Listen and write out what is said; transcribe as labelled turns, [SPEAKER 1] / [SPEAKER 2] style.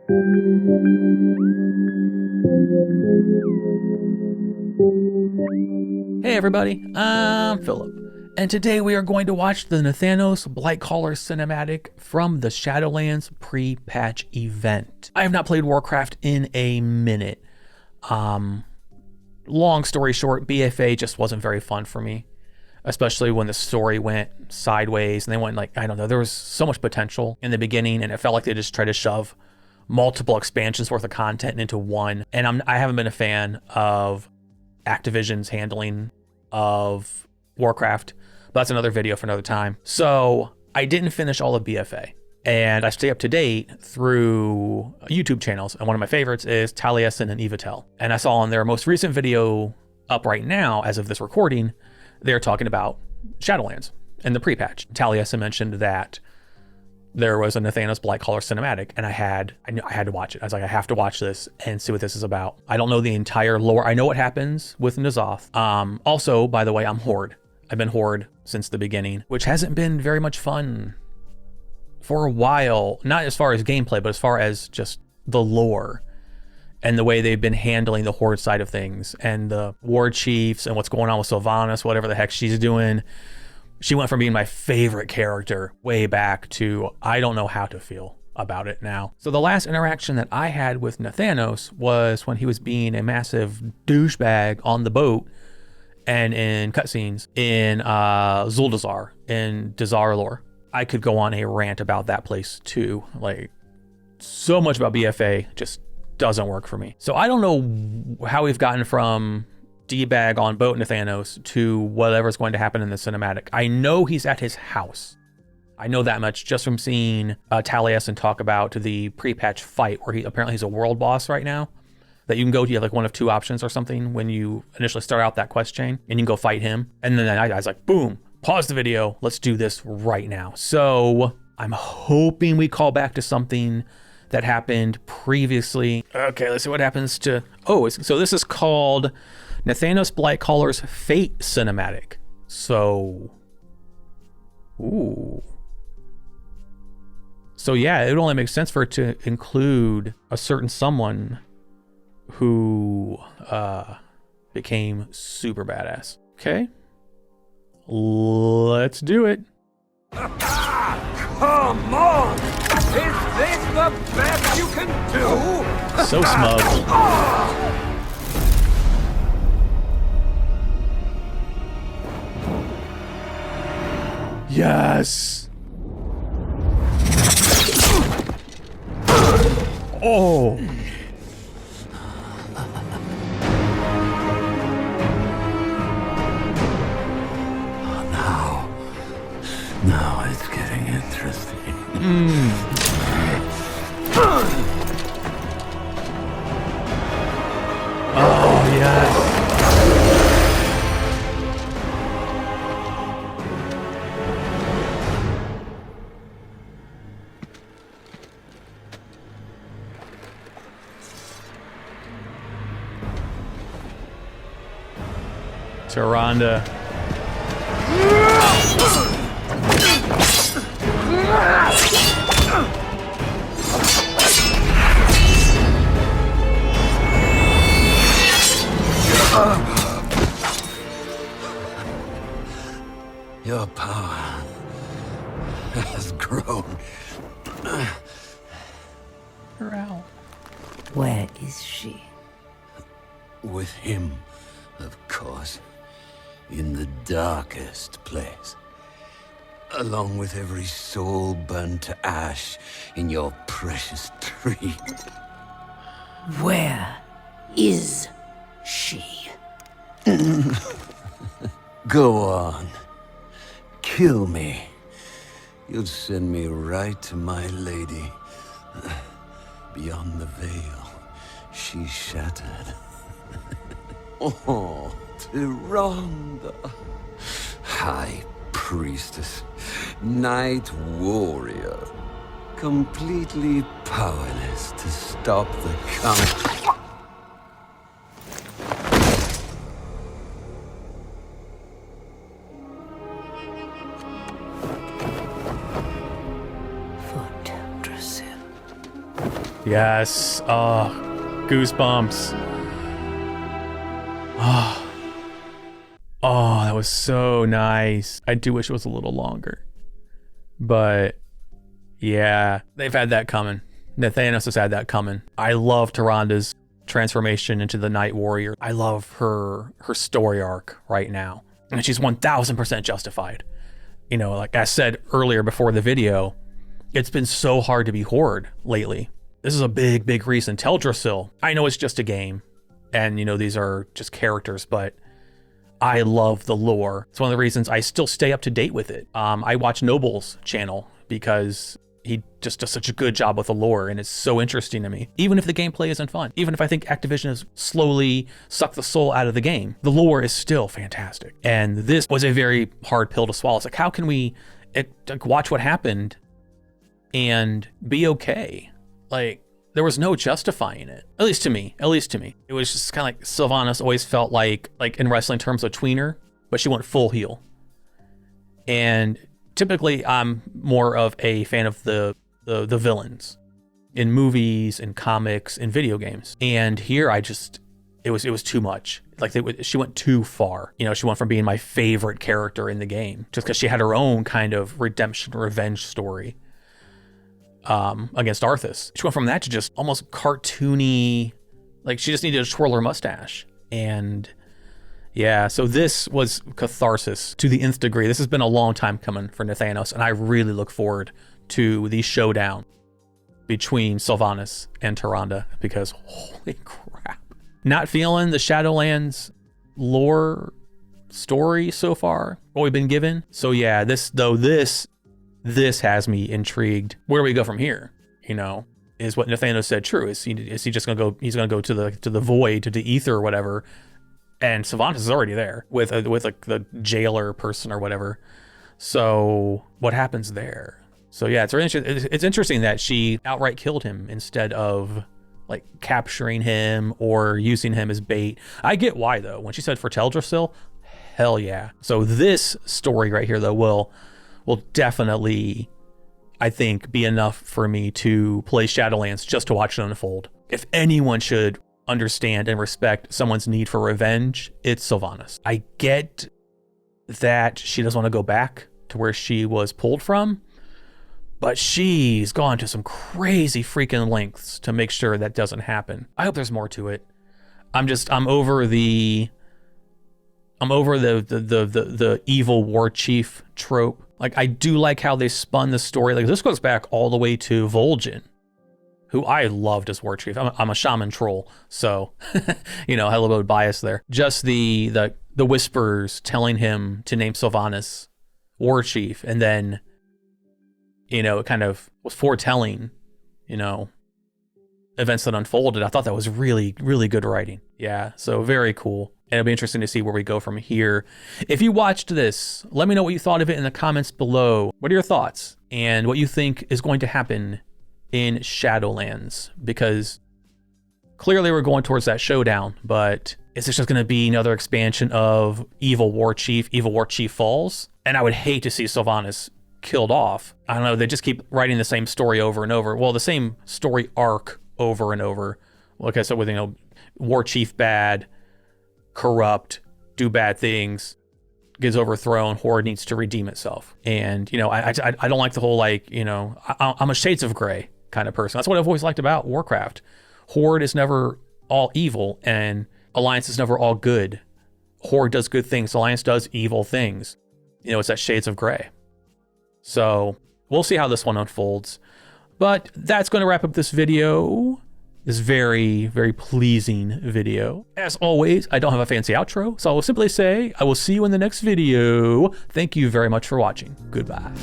[SPEAKER 1] Hey everybody, I'm Philip, and today we are going to watch the Nathanos Blightcaller cinematic from the Shadowlands pre-patch event. I have not played Warcraft in a minute. Long story short, BFA just wasn't very fun for me, especially when the story went sideways and they went like, I don't know, there was so much potential in the beginning and it felt like they just tried to shove multiple expansions worth of content into one. And I haven't been a fan of Activision's handling of Warcraft, but that's another video for another time. So I didn't finish all of BFA, and I stay up to date through YouTube channels, and one of my favorites is Taliesin and Evatel. And I saw on their most recent video up right now, as of this recording, they're talking about Shadowlands and the pre-patch. Taliesin mentioned that there was a Nathanos Blightcaller cinematic, and I knew I had to watch it. I was like, I have to watch this and see what this is about. I don't know the entire lore. I know what happens with N'Zoth. Also, by the way, I'm Horde. I've been Horde since the beginning, which hasn't been very much fun for a while. Not as far as gameplay, but as far as just the lore and the way they've been handling the Horde side of things and the war chiefs and what's going on with Sylvanas, whatever the heck she's doing. She went from being my favorite character way back to I don't know how to feel about it now. So the last interaction that I had with Nathanos was when he was being a massive douchebag on the boat and in cutscenes in Zuldazar, in Dazar'alor. I could go on a rant about that place too. Like, so much about BFA just doesn't work for me. So I don't know how we've gotten from D-bag on boat Nathanos to whatever's going to happen in the cinematic. I know he's at his house. I know that much just from seeing Taliesin talk about the pre-patch fight where apparently he's a world boss right now that you can go to. You have like one of two options or something when you initially start out that quest chain, and you can go fight him. And then I was like, boom, pause the video. Let's do this right now. So I'm hoping we call back to something that happened previously. Okay, let's see what happens to, so this is called Nathanos Blightcaller's Fate cinematic. So, so yeah, it would only make sense for it to include a certain someone who became super badass. Okay, let's do it.
[SPEAKER 2] Come on! Is this the best you can do?
[SPEAKER 1] So smug. Yes. Oh.
[SPEAKER 2] Now it's getting interesting.
[SPEAKER 1] Oh, yes. Tyrande.
[SPEAKER 2] Your power has grown.
[SPEAKER 1] Her out.
[SPEAKER 3] Where is she?
[SPEAKER 2] With him, of course. In the darkest place. Along with every soul burned to ash in your precious tree.
[SPEAKER 3] Where is she?
[SPEAKER 2] Go on. Kill me. You'll send me right to my lady. Beyond the veil, she's shattered. Oh, Tyrande. High Priestess. Night Warrior. Completely powerless to stop the coming.
[SPEAKER 1] Yes. Goosebumps. Oh, that was so nice. I do wish it was a little longer. But yeah, they've had that coming. Nathanos has had that coming. I love Tyranda's transformation into the Night Warrior. I love her story arc right now. And she's 1000% justified. You know, like I said earlier before the video, it's been so hard to be Horde lately. This is a big reason. Teldrassil, I know it's just a game and you know, these are just characters, but I love the lore. It's one of the reasons I still stay up to date with it. I watch Noble's channel because he just does such a good job with the lore and it's so interesting to me. Even if the gameplay isn't fun, even if I think Activision has slowly sucked the soul out of the game, the lore is still fantastic. And this was a very hard pill to swallow. It's like, how can we watch what happened and be okay? Like, there was no justifying it, at least to me. It was just kind of like Sylvanas always felt like in wrestling terms, a tweener, but she went full heel. And typically I'm more of a fan of the villains in movies and comics and video games. And here it was too much. Like she went too far. You know, she went from being my favorite character in the game just because she had her own kind of redemption revenge story against Arthas. She went from that to just almost cartoony, like she just needed to twirl her mustache. And yeah, so this was catharsis to the nth degree. This has been a long time coming for Nathanos, and I really look forward to the showdown between Sylvanas and Tyrande because holy crap. Not feeling the Shadowlands lore story so far, what we've been given. So yeah, this has me intrigued. Where do we go from here? You know, is what Nathanos said true? Is he just gonna go? He's gonna go to the void, to the ether or whatever. And Sylvanas is already there with like the jailer person or whatever. So what happens there? So yeah, it's interesting that she outright killed him instead of like capturing him or using him as bait. I get why though. When she said for Teldrassil, hell yeah. So this story right here though will definitely, I think, be enough for me to play Shadowlands just to watch it unfold. If anyone should understand and respect someone's need for revenge, it's Sylvanas. I get that she doesn't want to go back to where she was pulled from, but she's gone to some crazy freaking lengths to make sure that doesn't happen. I hope there's more to it. I'm over the evil war chief trope. Like, I do like how they spun the story. Like, this goes back all the way to Vol'jin, who I loved as war chief. I'm a shaman troll, so you know, I had a little bit of bias there. Just the whispers telling him to name Sylvanas war chief, and then, you know, it kind of was foretelling, you know, events that unfolded. I thought that was really, really good writing. Yeah, so very cool. And it'll be interesting to see where we go from here. If you watched this, let me know what you thought of it in the comments below. What are your thoughts and what you think is going to happen in Shadowlands? Because clearly we're going towards that showdown, but is this just going to be another expansion of Evil War Chief Falls? And I would hate to see Sylvanas killed off. I don't know, they just keep writing the same story over and over. Well, the same story arc over and over. Like I said, with, you know, War Chief bad, corrupt, do bad things, gets overthrown, Horde needs to redeem itself. And, you know, I don't like the whole, like, you know, I'm a Shades of Grey kind of person. That's what I've always liked about Warcraft. Horde is never all evil and Alliance is never all good. Horde does good things, Alliance does evil things. You know, it's that Shades of Grey. So we'll see how this one unfolds. But that's going to wrap up this video. This very, very pleasing video. As always, I don't have a fancy outro, so I will simply say, I will see you in the next video. Thank you very much for watching. Goodbye.